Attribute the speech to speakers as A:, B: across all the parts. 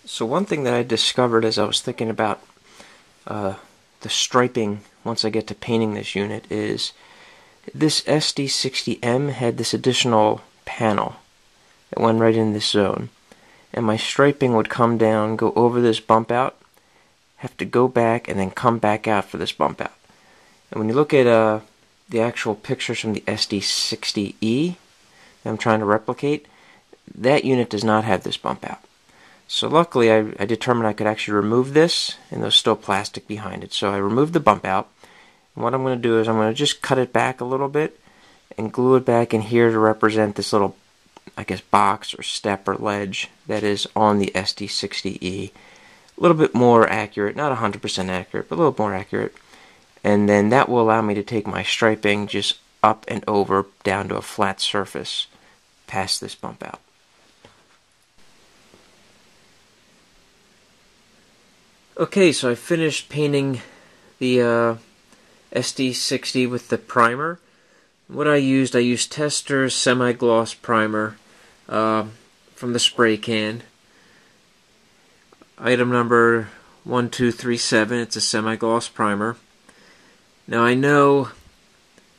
A: So one thing that I discovered as I was thinking about the striping once I get to painting this unit is this SD60M had this additional panel that went right in this zone, and my striping would come down, go over this bump out, have to go back and then come back out for this bump out. And when you look at the actual pictures from the SD60E that I'm trying to replicate, that unit does not have this bump out. So luckily I determined I could actually remove this, and there's still plastic behind it. So I removed the bump out, and what I'm going to do is I'm going to just cut it back a little bit and glue it back in here to represent this little, I guess, box or step or ledge that is on the SD60E. A little bit more accurate, not 100% accurate, but a little more accurate. And then that will allow me to take my striping just up and over down to a flat surface past this bump out. Okay, so I finished painting the SD60 with the primer. What I used Tester's semi-gloss primer from the spray can. Item number 1237, it's a semi-gloss primer. Now I know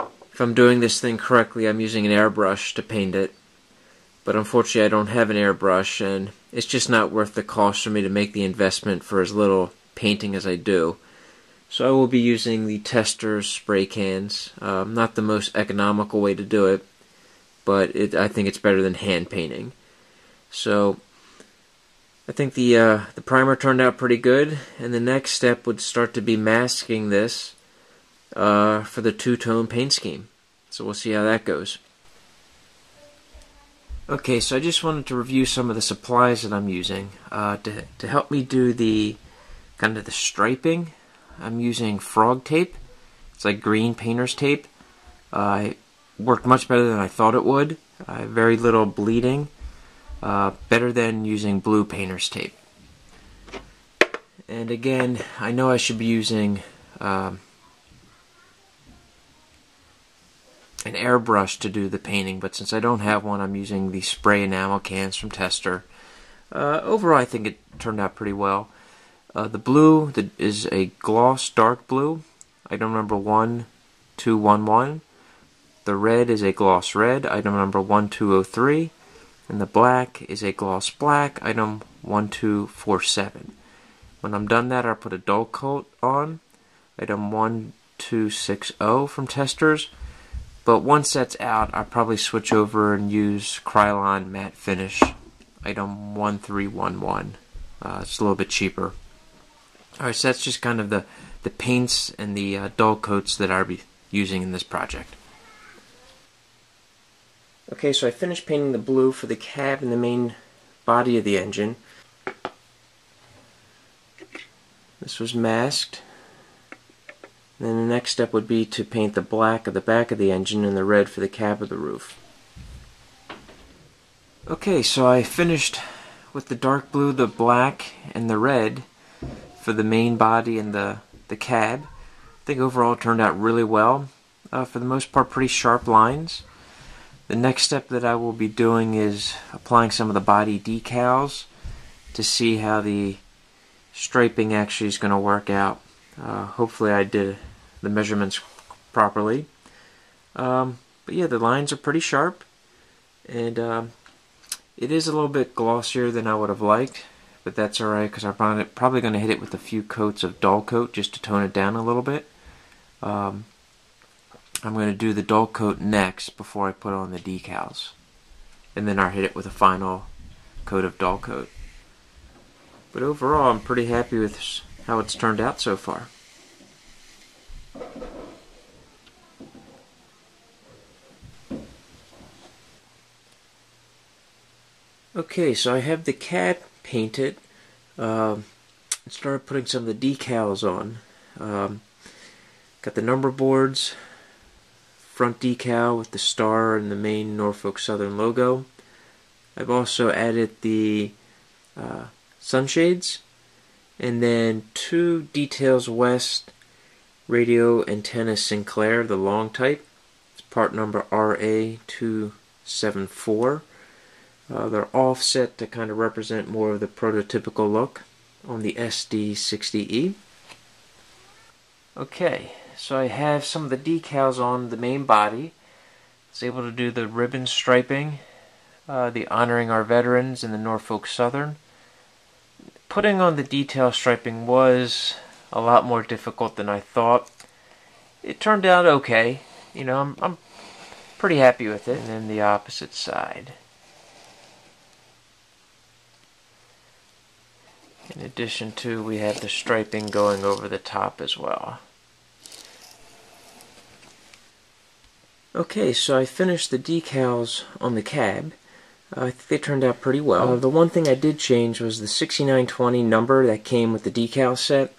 A: if I'm doing this thing correctly, I'm using an airbrush to paint it. But unfortunately I don't have an airbrush, and it's just not worth the cost for me to make the investment for as little painting as I do. So I will be using the Tester's spray cans. Not the most economical way to do it, but I think it's better than hand painting. So I think the primer turned out pretty good, and the next step would start to be masking this for the two-tone paint scheme. So we'll see how that goes. Okay, so I just wanted to review some of the supplies that I'm using to help me do the kind of the striping. I'm using frog tape. It's like green painter's tape. It worked much better than I thought it would. Very little bleeding. Better than using blue painter's tape. And again, I know I should be using an airbrush to do the painting, but since I don't have one, I'm using the spray enamel cans from Tester. Overall, I think it turned out pretty well. The blue is a gloss dark blue, item number 1211. The red is a gloss red, item number 1203. And the black is a gloss black, item 1247. When I'm done that, I'll put a dull coat on, item 1260 from Testers. But once that's out, I'll probably switch over and use Krylon matte finish, item 1311. It's a little bit cheaper. Alright, so that's just kind of the paints and the dull coats that I'll be using in this project. Okay, so I finished painting the blue for the cab and the main body of the engine. This was masked. Then the next step would be to paint the black of the back of the engine and the red for the cab of the roof. Okay, so I finished with the dark blue, the black, and the red for the main body and the cab. I think overall it turned out really well. For the most part, pretty sharp lines. The next step that I will be doing is applying some of the body decals to see how the striping actually is going to work out. Hopefully I did the measurements properly. But yeah, the lines are pretty sharp, and it is a little bit glossier than I would have liked, but that's alright because I'm probably going to hit it with a few coats of dull coat just to tone it down a little bit. I'm going to do the dull coat next before I put on the decals, and then I'll hit it with a final coat of dull coat. But overall, I'm pretty happy with how it's turned out so far. Okay, so I have the cab painted. And started putting some of the decals on. Got the number boards, front decal with the star and the main Norfolk Southern logo. I've also added the sunshades, and then 2 Details West radio antenna Sinclair, the long type. It's part number RA274. They're offset to kind of represent more of the prototypical look on the SD60E. Okay, so I have some of the decals on the main body. I was able to do the ribbon striping, the honoring our veterans in the Norfolk Southern. Putting on the detail striping was a lot more difficult than I thought. It turned out okay. You know, I'm pretty happy with it. And then the opposite side. In addition to, we have the striping going over the top as well. Okay, so I finished the decals on the cab. I think they turned out pretty well. The one thing I did change was the 6920 number that came with the decal set.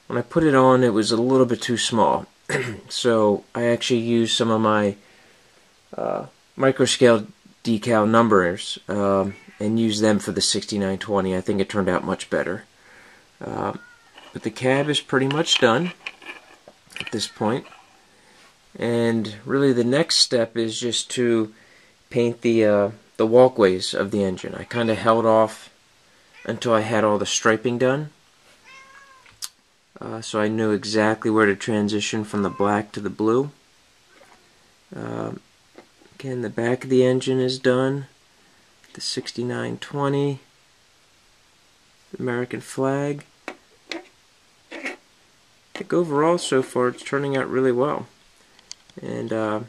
A: When I put it on, it was a little bit too small. So I actually used some of my microscale decal numbers and used them for the 6920. I think it turned out much better. But the cab is pretty much done at this point. And really the next step is just to paint the walkways of the engine. I kind of held off until I had all the striping done. So I knew exactly where to transition from the black to the blue. Again, the back of the engine is done. The 6920, the American flag. I think overall so far it's turning out really well. And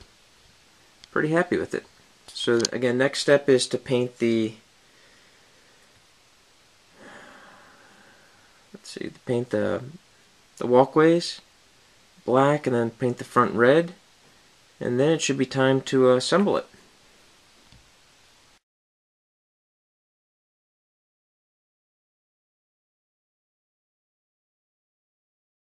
A: pretty happy with it. So again, next step is to paint paint the walkways black, and then paint the front red, and then it should be time to assemble it.